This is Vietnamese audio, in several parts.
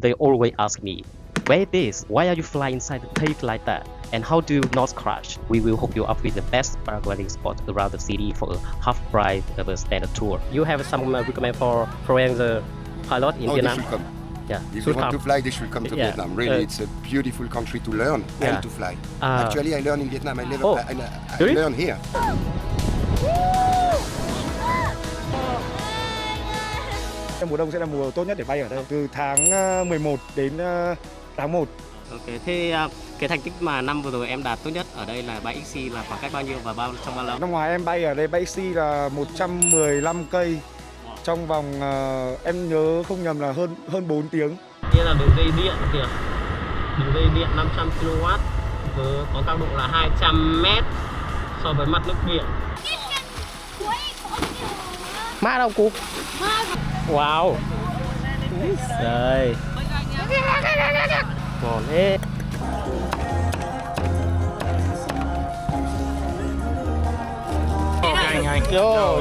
They always ask me, where this? Why are you flying inside the cave like that? And how do you not crash? We will hook you up with the best paragliding spot around the city for a half price of a standard tour. You have some recommend for foreign the pilot in Oh, Vietnam? they should come. Yeah, If should you want come. to fly, they should come to Yeah. Vietnam. Really, it's a beautiful country to learn Yeah. and to fly. Ah. Actually, I learn in Vietnam. I live. Oh, I really? learn here. Mùa đông sẽ là mùa tốt nhất để bay ở đây, từ tháng 11 đến tháng 1. Ok, thế cái thành tích mà năm vừa rồi em đạt tốt nhất ở đây là bay XC là khoảng cách bao nhiêu và trong bao lâu? Năm ngoài em bay ở đây bay XC là 115 cây trong vòng em nhớ không nhầm là hơn 4 tiếng. Đây là đường dây điện kìa, đường dây điện 500 kW với có cao độ là 200 m so với mặt nước biển. Má đâu cô? Wow. Trời. Ngon thế. Yo.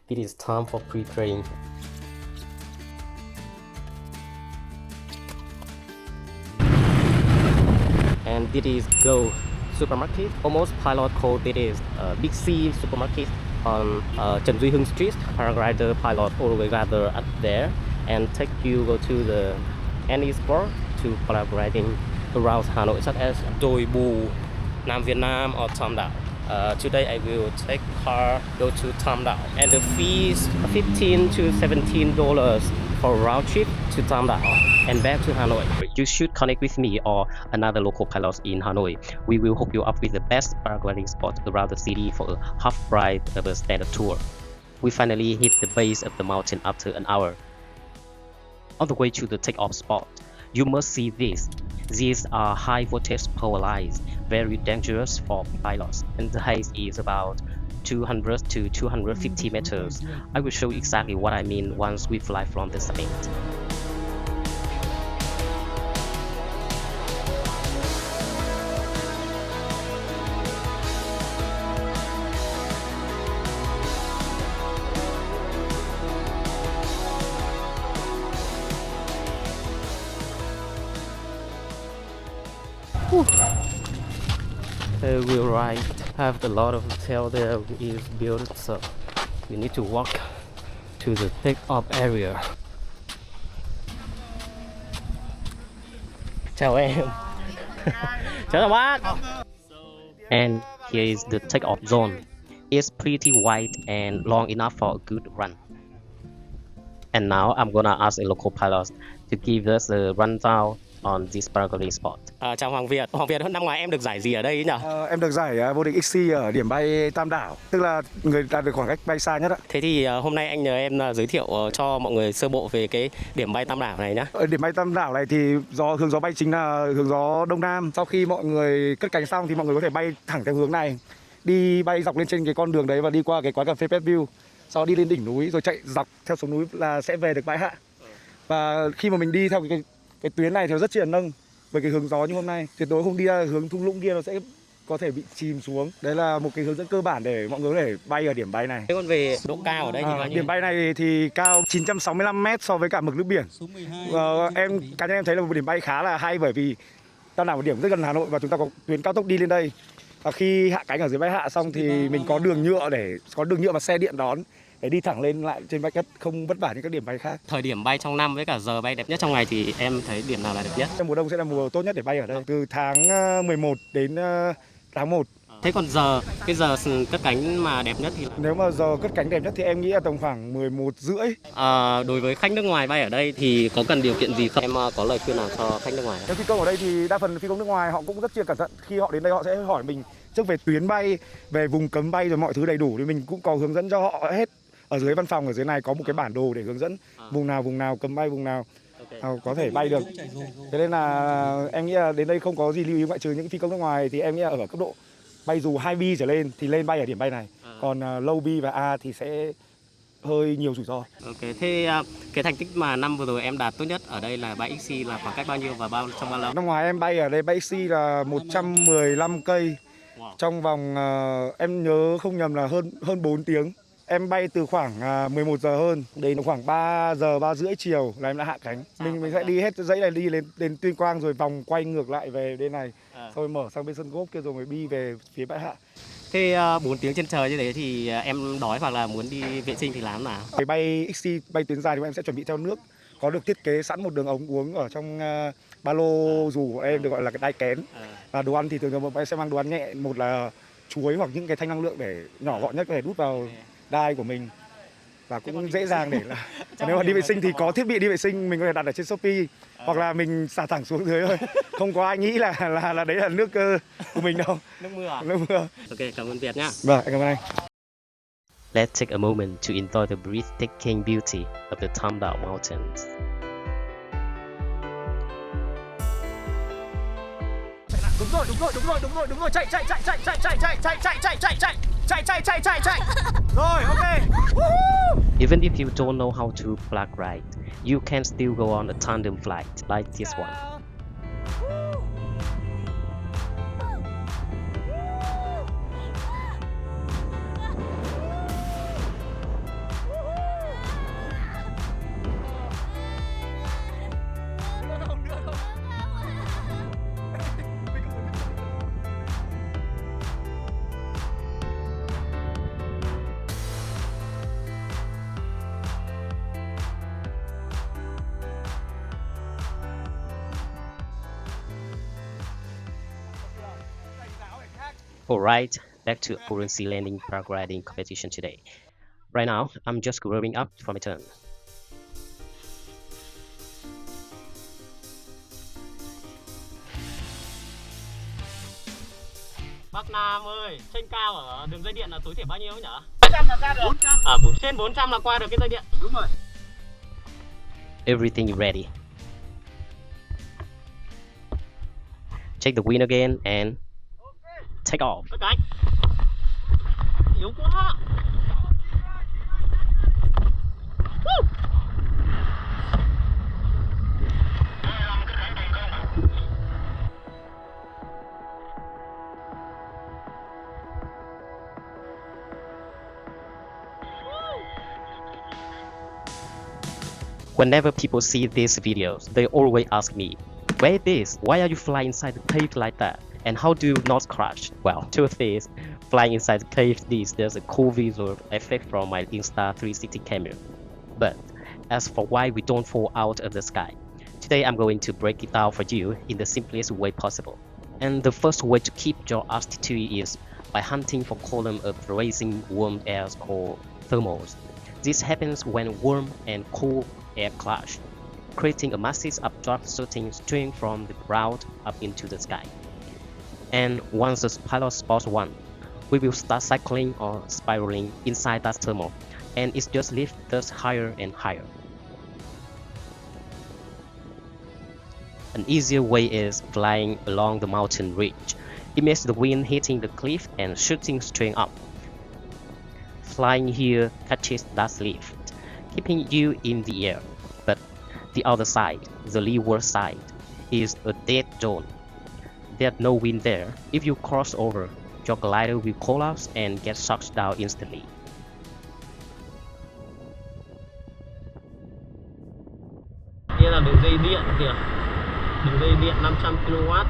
It is time for pre-training. And this is Go Supermarket. Almost pilot called this is Big C Supermarket on Trần Duy Hưng Street. Paraglider pilot always gather up there and take you go to the any spot to paragliding around Hanoi, such as Doi Bu, Nam Vietnam or Tam Đảo. Today I will take car go to Tam Đảo, and the fees $15 to $17 for round trip to Tam Đảo and back to Hanoi. You should connect with me or another local pilot in Hanoi. We will hook you up with the best paragliding spot around the city for a half price of a standard tour. We finally hit the base of the mountain after an hour. On the way to the takeoff spot, you must see this. These are high voltage power lines, very dangerous for pilots, and the height is about 200 to 250 meters. I will show you exactly what I mean once we fly from the summit. We arrived. Have a lot of hotel there is built, so we need to walk to the take-off area. Chào em. Chào bác. And here is the take-off zone. It's pretty wide and long enough for a good run. And now I'm gonna ask a local pilot to give us a rundown on this paragliding spot. Chào Hoàng Việt. Hoàng Việt, năm ngoái em được giải gì ở đây nhỉ? Em được giải vô địch XC ở điểm bay Tam Đảo, tức là người đạt được khoảng cách bay xa nhất ạ. Thế thì hôm nay anh nhờ em giới thiệu cho mọi người sơ bộ về cái điểm bay Tam Đảo này nhá. Ở điểm bay Tam Đảo này thì hướng gió bay chính là hướng gió đông nam. Sau khi mọi người cất cánh xong thì mọi người có thể bay thẳng theo hướng này, đi bay dọc lên trên cái con đường đấy và đi qua cái quán cà phê Pet View, sau đó đi lên đỉnh núi rồi chạy dọc theo xuống núi là sẽ về được bãi hạ. Và khi mà mình đi theo cái tuyến này thì rất chi là nâng, với cái hướng gió như hôm nay tuyệt đối không đi ra hướng thung lũng kia, nó sẽ có thể bị chìm xuống. Đấy là một cái hướng dẫn cơ bản để mọi người có thể bay ở điểm bay này. Thế còn về độ cao ở đây thì bao nhiêu? Điểm bay này thì cao 965 m so với cả mực nước biển. Cá nhân em thấy là một điểm bay khá là hay, bởi vì Tam Đảo một điểm rất gần Hà Nội và chúng ta có tuyến cao tốc đi lên đây. Và khi hạ cánh ở dưới bãi hạ xong thì mình có đường nhựa và xe điện đón để đi thẳng lên lại trên bãi cát, không vất vả như các điểm bay khác. Thời điểm bay trong năm với cả giờ bay đẹp nhất trong ngày thì em thấy điểm nào là đẹp nhất? Mùa đông sẽ là mùa tốt nhất để bay ở đây, từ tháng 11 đến tháng 1. Thế còn cái giờ cất cánh mà đẹp nhất thì là... Nếu mà giờ cất cánh đẹp nhất thì em nghĩ là tầm khoảng 11:30. Đối với khách nước ngoài bay ở đây thì có cần điều kiện gì không? Em có lời khuyên nào cho khách nước ngoài? Nếu phi công ở đây thì đa phần phi công nước ngoài họ cũng rất chia cẩn thận. Khi họ đến đây họ sẽ hỏi mình trước về tuyến bay, về vùng cấm bay rồi mọi thứ đầy đủ, thì mình cũng có hướng dẫn cho họ hết. Ở dưới văn phòng ở dưới này có một cái bản đồ để hướng dẫn vùng nào cấm bay, vùng nào có thể bay được. Thế nên là em nghĩ là đến đây không có gì lưu ý ngoại trừ những phi công nước ngoài, thì em nghĩ là ở cấp độ bay dù 2B trở lên thì lên bay ở điểm bay này. Còn low B và A thì sẽ hơi nhiều rủi ro. Ok, thế cái thành tích mà năm vừa rồi em đạt tốt nhất ở đây là bay XC là khoảng cách bao nhiêu và trong bao lâu? Năm ngoài em bay ở đây bay XC là 115 cây trong vòng em nhớ không nhầm là hơn 4 tiếng. Em bay từ khoảng 11 giờ hơn đến khoảng 3 giờ 3 rưỡi chiều là em đã hạ cánh. Mình sẽ đi hết dãy này đi đến Tuyên Quang rồi vòng quay ngược lại về bên này. Xong rồi mở sang bên sân golf kia rồi mới đi về phía bãi hạ. Thế 4 tiếng trên trời như thế thì em đói hoặc là muốn đi vệ sinh thì làm nào? Cái bay XC bay tuyến dài thì em sẽ chuẩn bị theo nước. Có được thiết kế sẵn một đường ống uống ở trong ba lô dù của em được gọi là cái đai kén. Và đồ ăn thì thường em sẽ mang đồ ăn nhẹ, một là chuối hoặc những cái thanh năng lượng để nhỏ gọn nhất có thể đút vào đai của mình và cũng dễ dàng để là nếu mà đi vệ sinh thì có thiết bị đi vệ sinh mình có thể đặt ở trên Shopee hoặc là mình xả thẳng xuống dưới thôi, không có ai nghĩ là đấy là nước của mình đâu. Nước mưa à? Nước mưa. Ok, cảm ơn Việt nhá. Vâng, cảm ơn anh. Let's take a moment to enjoy the breathtaking beauty of the Tam Đảo Mountains. Đúng rồi, chạy. Rồi, ok. Even if you don't know how to flag right, you can still go on a tandem flight like this one. Alright, back to currency landing paragliding competition today. Right now, I'm just warming up for my turn. Bác Nam ơi, trên cao ở đường dây điện là tối thiểu bao nhiêu nhỉ? 400 là ra được. 400. À, trên 400 là qua được cái dây điện. Đúng rồi. Everything is ready. Check the wind again and take off. Cái yếu quá. Whenever people see these videos, they always ask me, "Where is this? Why are you flying inside the cave like that? And how do you not crash?" Well, truth is, flying inside the cave there's a cool visual effect from my Insta360 camera. But as for why we don't fall out of the sky, today I'm going to break it down for you in the simplest way possible. And the first way to keep your altitude is by hunting for column of rising warm air called thermals. This happens when warm and cool air clash, creating a massive updraft shooting stream from the ground up into the sky. And once the pilot spots one, we will start cycling or spiraling inside that thermal, and it just lifts us higher and higher. An easier way is flying along the mountain ridge. It makes the wind hitting the cliff and shooting straight up. Flying here catches that lift, keeping you in the air, but the other side, the leeward side, is a dead zone. There's no wind there. If you cross over, your glider will collapse and get sucked down instantly. Đây là đường dây điện kìa, đường dây điện 500 kW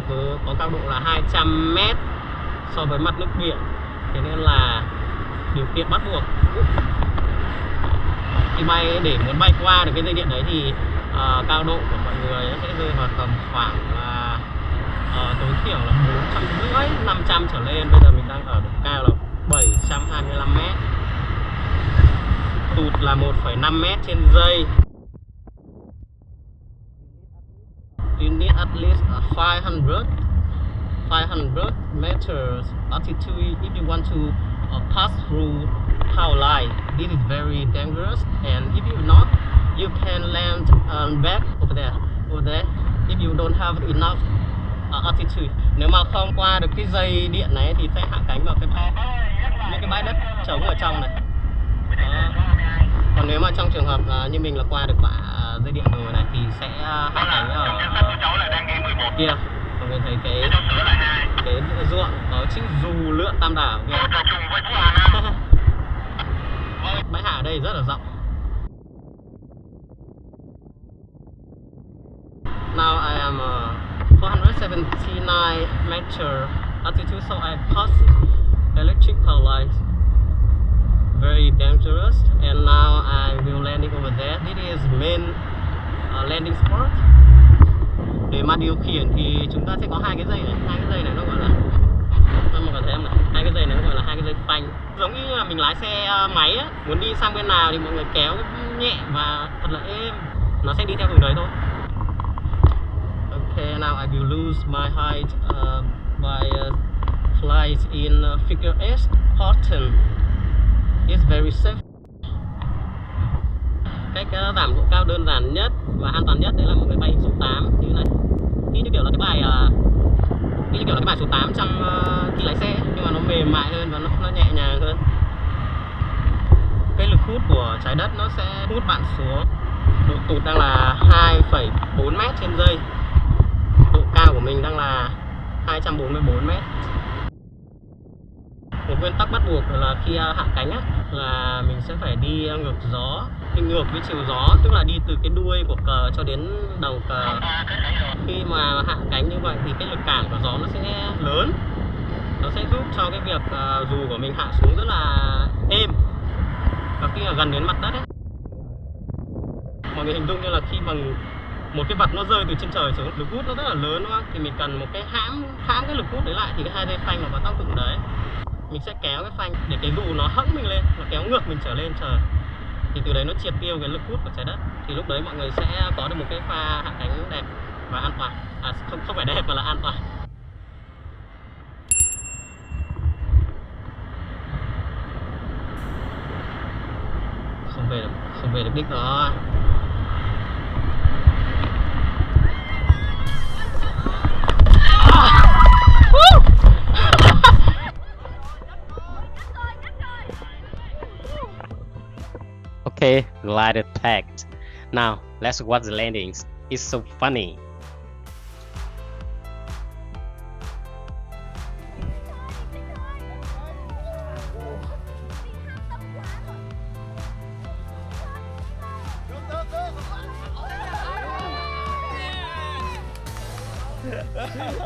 với có cao độ là 200 m so với mặt nước biển, thế nên là điều kiện bắt buộc khi bay để muốn bay qua được cái dây điện đấy thì cao độ của mọi người sẽ rơi vào tầm khoảng là tối thiểu là 450, 500 trở lên. Bây giờ mình đang ở độ cao là 725 m, tụt là 1,5 m trên giây. You need at least 500 meters altitude if you want to pass through power line. This is very dangerous, and if you not, you can land back over there. If you don't have enough altitude. Nếu mà không qua được cái dây điện này thì sẽ hạ cánh vào những cái bãi đất trống ở trong này. Còn nếu mà trong trường hợp như mình là qua được dây điện rồi này thì sẽ hạ cánh ở kia. Mọi người thấy cái ruộng có chữ dù lượn Tam Đảo kia. đây rất là rộng. Now I am 479 meter altitude, so I passed electric power lines. Very dangerous, and now I will landing over there. This is main landing spot. Để mà điều khiển thì chúng ta sẽ có hai cái dây này nó gọi là, mọi người thấy không này, hai cái dây này nó gọi là hai cái dây phanh, giống như là mình lái xe máy á, muốn đi sang bên nào thì mọi người kéo nhẹ và thật là êm, nó sẽ đi theo hướng đấy thôi. Okay, now I will lose my height by flight in figure 8 Horton. It's very safe. Cách giảm độ cao đơn giản nhất và an toàn nhất đấy là mọi người bay hình số 8 như thế này. Như kiểu là cái bài số 8 trong khi lái xe, nhưng mà nó mềm mại hơn và nó nhẹ nhàng hơn. Cái lực hút của trái đất nó sẽ hút bạn xuống. Độ tụt đang là 2,4 m trên giây. Độ cao của mình đang là 244 m. Một nguyên tắc bắt buộc là khi hạ cánh á, là mình sẽ phải đi ngược gió, đi ngược với chiều gió, tức là đi từ cái đuôi của cờ cho đến đầu cờ. Khi mà hạ cánh như vậy thì cái lực cản của gió nó sẽ lớn, nó sẽ giúp cho cái việc dù của mình hạ xuống rất là êm. Và khi mà gần đến mặt đất ấy, mọi người hình dung như là khi mà một cái vật nó rơi từ trên trời xuống, lực hút nó rất là lớn đúng không? Thì mình cần một cái hãm cái lực hút đấy lại, thì cái hai dây phanh nó có tác dụng đấy. Mình sẽ kéo cái phanh để cái dù nó hẫng mình lên, nó kéo ngược mình trở lên trời, thì từ đấy nó triệt tiêu cái lực hút của trái đất. Thì lúc đấy mọi người sẽ có được một cái pha hạ cánh đẹp và an toàn. Không phải đẹp mà là an toàn. Không về được đích rồi. Okay, glider packed. Now, let's watch the landings. It's so funny.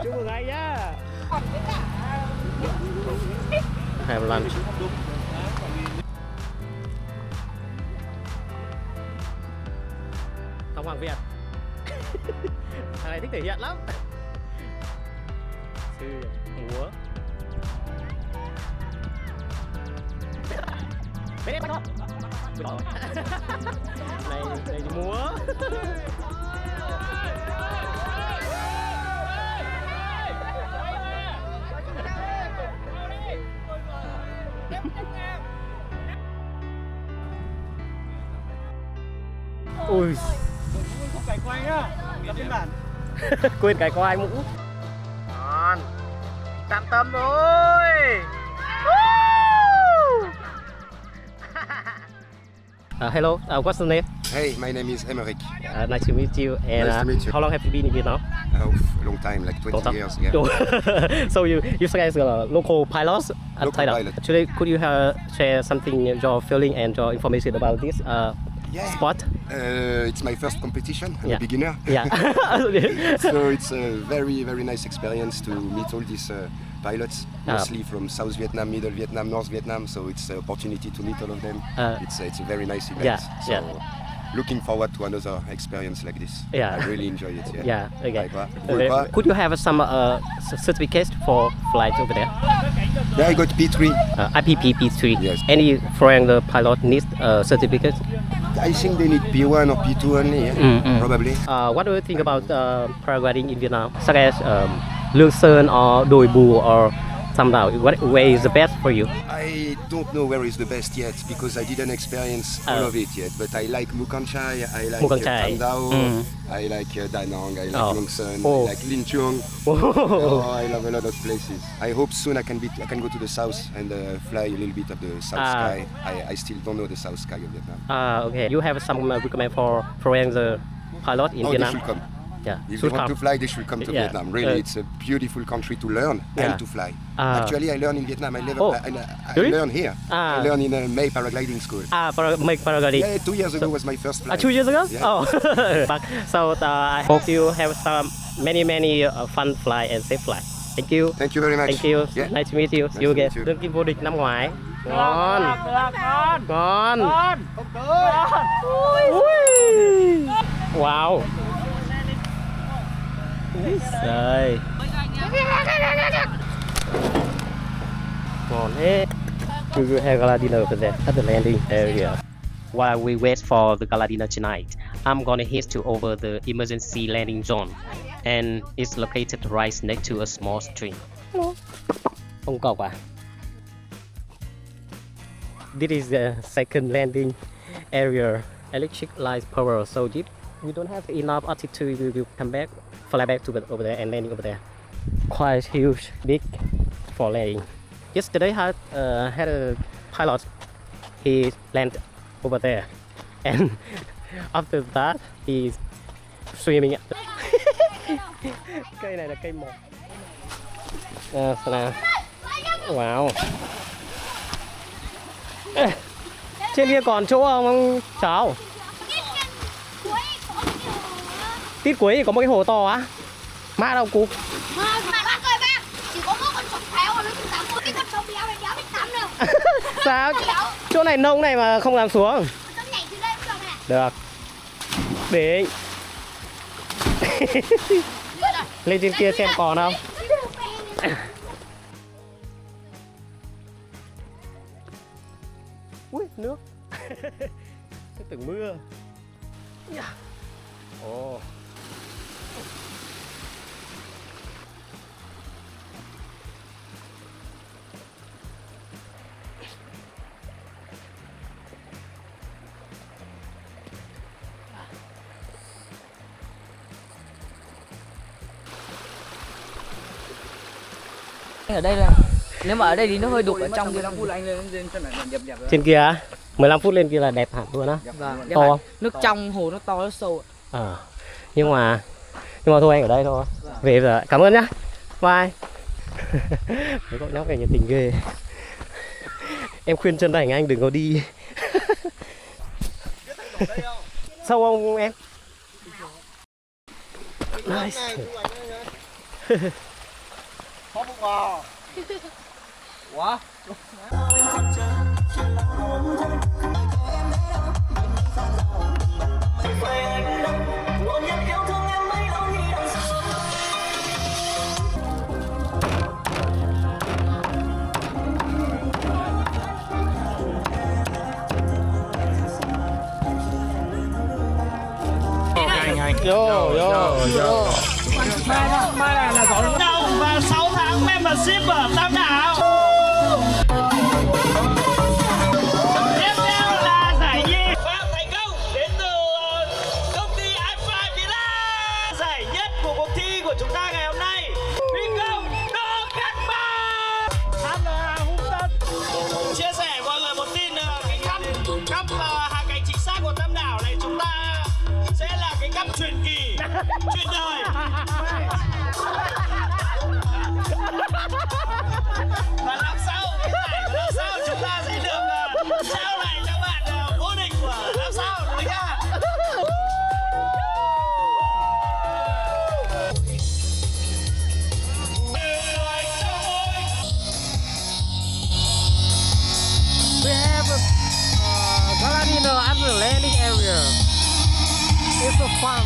Chúc mừng anh nhá. Have lunch. Không Hoàng Việt. Thằng này thích thể hiện lắm. Múa. Bên em bắt thôi. Này thì múa. Ui, Cải quay nhá, lập biên bản. quên cái quai mũ. Còn tạm tâm rồi. Hello, what's your name? Hey, my name is Emerick. Nice to meet you. And Nice to meet you. how long have you been in Vietnam? Oh, a long time, like 20 years. Yeah. So you guys are local pilots at Local Thailand. pilot. Today, could you share something, your feeling and your information about this sport? It's my first competition. I'm Yeah. a beginner. Yeah. So it's a very, very nice experience to meet all these pilots, mostly from South Vietnam, Middle Vietnam, North Vietnam. So it's an opportunity to meet all of them. It's a very nice event. Yeah, So yeah. looking forward to another experience like this. Yeah. I really enjoy it. Yeah. Yeah, okay. Bye bye. Could you have some certificates for flights over there? Yeah, I got P3. IPP P3. Yes. Any foreign pilot needs a certificate? I think they need P1 or P2 only. Yeah? Probably. What do you think about paragliding in Vietnam, such as Lương Sơn or Doi Bu or Tam Dao? What way is the best for you? I don't know where is the best yet because I didn't experience all of it yet. But I like Mù Căng Chải, I like Mù Căng Chải. Tam Dao, I like Da Nang, I like Long Son, Oh. I like Linh Chuông. Oh, I love a lot of places. I hope soon I can go to the south and fly a little bit of the south sky. I still don't know the south sky of Vietnam. Okay. You have some recommend for foreign pilot in Oh, Vietnam? they should come. Yeah. If Should they want come. to fly, they should come to Yeah. Vietnam. Really, it's a beautiful country to learn Yeah. and to fly. Actually, Actually, I learn in Vietnam. I live. Oh. I Really? learn here. I learn in a May paragliding school. Make paragliding. Yeah, 2 years ago was my first flight. 2 years ago? Yeah. Oh. So I hope you have some many fun fly and safe fly. Thank you. Thank you very much. Thank you. Yeah. Nice to meet you. See you to again. meet you. Đương kim vô địch năm ngoái. Ngon. Ngon. Ui. Wow. Úi giời. Ngon thế. We will have Galadina over there at the landing area. While we wait for the Galadina tonight, I'm gonna head to over the emergency landing zone, and it's located right next to a small stream. Hello. Không cọc à? This is the second landing area. Electric light power. So if we don't have enough altitude, we will come back, fly back to over there and landing over there. Quite huge, big for landing. Yesterday I had a pilot. He landed over there, and after that he's swimming. Cây này là cây một. Wow. Ê, trên kia còn chỗ không cháu? Tít cuối thì có một cái hồ to á. Mã đâu cú? Mà bác ơi bác, chỉ có mỗi con sọc theo nó không tắm một cái con sọc béo này béo biết tắm đâu. Sao? Chỗ này nông này mà không làm xuống. Nó nhảy từ đây cũng được này. Được. Để lên trên kia xem còn không. Ui, nước. Tưởng mưa. Ồ. Ở đây là nếu mà ở đây thì nó hơi đục ở trong kia. 15 phút là anh lên chân này dẹp dẹp. Trên kia á? 15 phút lên kia là đẹp hẳn luôn á. Vâng, To không? nước trong hồ nó to nó sâu. Nhưng mà thôi anh ở đây thôi. Về giờ cảm ơn nhá. Bye. Mấy cậu nhóc này nhiệt tình ghê. Em khuyên chân thành anh đừng có đi. Sâu không em? Nice. Wow. Vô. Mai là gió Đồng và 6 tháng membership ở Tam Đảo. Tiếp theo là giải nhì và thành công đến từ công ty iFly Villa. Giải nhất của cuộc thi của chúng ta ngày hôm nay, phi công Đỗ Khắc Ba. HLA Hung Tân chia sẻ mọi người một tin, cái cấp hạ cánh chính xác của Tam Đảo này chúng ta sẽ là cái cấp truyền kỳ, truyền đời. Và năm sau, cái giải của năm sau chúng ta sẽ được trao lại cho bạn vô địch của năm sau, đúng chưa? We have a Galadino at the landing area. It's so fun.